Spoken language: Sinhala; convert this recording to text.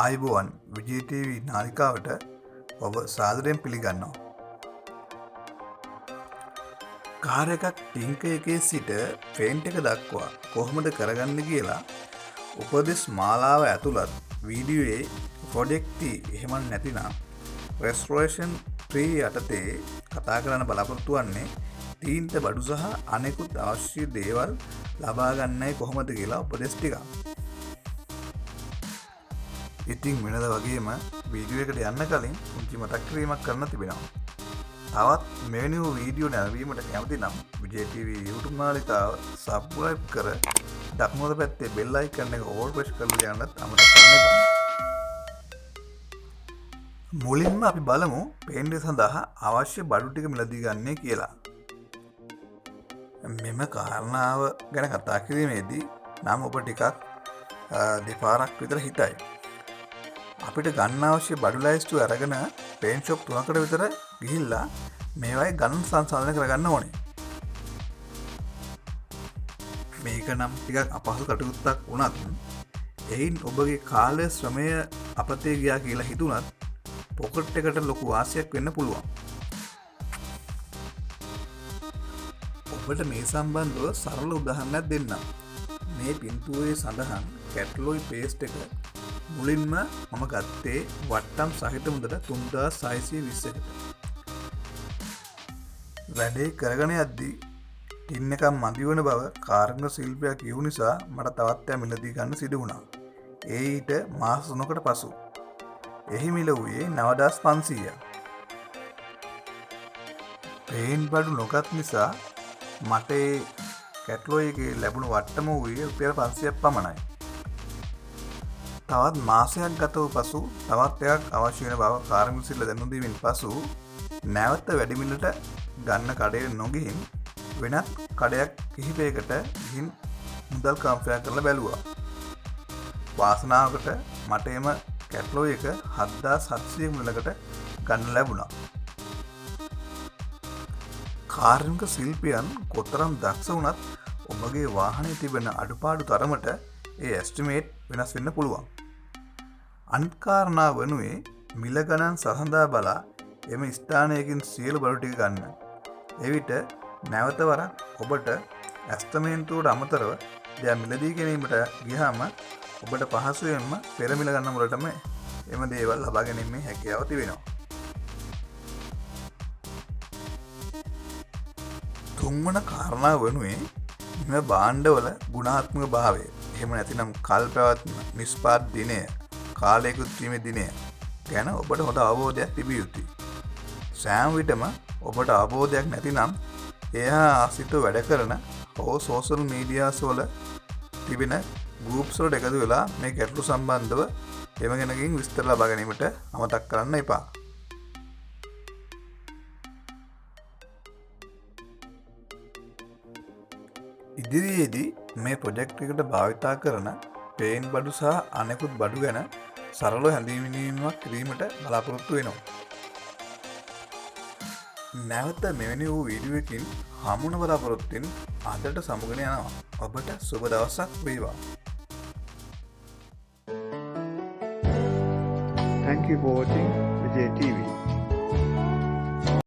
ආයුබෝවන් විජේ ටීවී නාලිකාවට ඔබ සාදරයෙන් පිළිගන්නවා. කාර් එකක් ටින්ක එකේ සිට පේන්ට් එක දක්වා කොහොමද කරගන්නේ කියලා උපදෙස් මාලාව ඇතුළත් වීඩියෝයේ ප්‍රොජෙක්ට් එහෙම නැතිනම් රෙස්ටොරේෂන් 3 යටතේ කතා කරන්න බලාපොරොත්තු වෙන්නේ තීන්ත බඩු සහ අනෙකුත් අවශ්‍ය දේවල් ලබා ගන්නයි කොහොමද කියලා උපදෙස් ටිකක්. ඉතින් වෙනද වගේම වීඩියෝ එකට යන්න කලින් පුංචි මතක් කිරීමක් කරන්න තිබෙනවා. තවත් මෙවැනි වූ වීඩියෝ නැරඹීමට කැමති නම් විජේ ටීවී YouTube නාලිකාව subscribe කර දකුණු පැත්තේ bell icon එක ඕල් ප්‍රෙස් කරලා යන්නත් අමතක කරන්න එපා. මුලින්ම අපි බලමු පේන්ට් සඳහා අවශ්‍ය බඩු ටික මිලදී ගන්නේ කියලා. මෙම කාරණාව ගැන කතා කිරීමේදී නම් ඔබ ටිකක් දෙපාරක් විතර හිතයි. අපිට ගන්න අවශ්‍ය බඩු ලයිස්තු අරගෙන පේන්ට් ෂොප් 3කට විතර ගිහිල්ලා මේවායි ගණන් සංසන්දනය කරගන්න ඕනේ. මේක නම් ටිකක් අපහසු කටයුත්තක් වුණත් එයින් ඔබගේ කාලය ශ්‍රමය අපතේ ගියා කියලා හිතුණත් පොකට් එකට ලොකු වාසියක් වෙන්න පුළුවන්. ඔබට මේ සම්බන්ධව සරල උදාහරණයක් දෙන්නම්. මේ පින්තූරයේ සඳහන් කැට්ලොයි පේස්ට් එක මුලින්ම මම ගත්තේ වට්ටම් සහිත මුදට 3620කට. වැඩේ කරගෙන යද්දී ටින් එකක් මදි වන බව කාර්මික ශිල්පියා කියු නිසා මට තවත් මිලදී ගන්න සිදු වුණා. ඒ ඊට මාස 3කට පසු. එහි මිල වූයේ 9500ක්. පේන්ට් බඩු නොගත් නිසා මට ඒ කැට්ලොයි එකේ ලැබුණු වට්ටම වූයේ රුපියල් 500ක් පමණයි. තවත් මාසයක් ගත වූ පසු තවත් එකක් අවශ්‍ය වෙන බව කාර්මික ශිල්ප දැනුම් දීමෙන් පසු නැවත වැඩි මිලට ගන්න කඩේට නොගිහින් වෙනත් කඩයක් කිහිපයකට ගිහින් මුදල් කම්පයා කරලා බැලුවා. වාසනාවකට මට එම කැට්ලොයි එක 7700 මුදලකට ගන්න ලැබුණා. කාර්මික ශිල්පියන් කොතරම් දක්ෂ වුණත් ඔබගේ වාහනේ තිබෙන අඩුපාඩු තරමට ඒ එස්ටිමේට් වෙනස් වෙන්න පුළුවන්. අනිත් කාරණා වනුයේ මිල ගණන් සසඳා බලා එම ස්ථානයකින් සියලු බඩු ටික ගන්න. එවිට නැවත වරක් ඔබට ඇස්තමේන්තුවට අමතරව දෙයක් මිලදී ගැනීමට ගියාම ඔබට පහසුවෙන්ම පෙර මිල ගන්න මුලටම එම දේවල් ලබා ගැනීමේ හැකියාව තිබෙනවා. තුන්වන කාරණා වනුයේ මෙම භාණ්ඩවල ගුණාත්මක භාවය. එහෙම නැතිනම් කල් පැවැත්ම, නිස්පාත් දිනය, කාලයකුත් වීමේ දිනය ගැන ඔබට හොඳ අවබෝධයක් තිබිය යුතුයි. සෑම විටම ඔබට අවබෝධයක් නැතිනම් එහා ආසිත වැඩ කරන හෝ සෝෂල් මීඩියාස් වල තිබෙන ගෲප්ස් වලට එකතු වෙලා මේ ගැටලු සම්බන්ධව එම ගැනකින් විස්තර ලබා ගැනීමට අමතක කරන්න එපා. ඉදිරියේදී මේ ප්‍රොජෙක්ට් එකට භාවිතා කරන පේන්ට් බඩු සහ අනෙකුත් බඩු ගැන සරල හැඳින්වීමක් කිරීමට බලාපොරොත්තු වෙනවා. නැවත මෙවැනි වූ වීඩියෝ එකකින් හමුවන බලාපොරොත්තුෙන් අදට සමුගෙන යනවා. ඔබට සුබ දවසක් වේවා. Thank you for watching.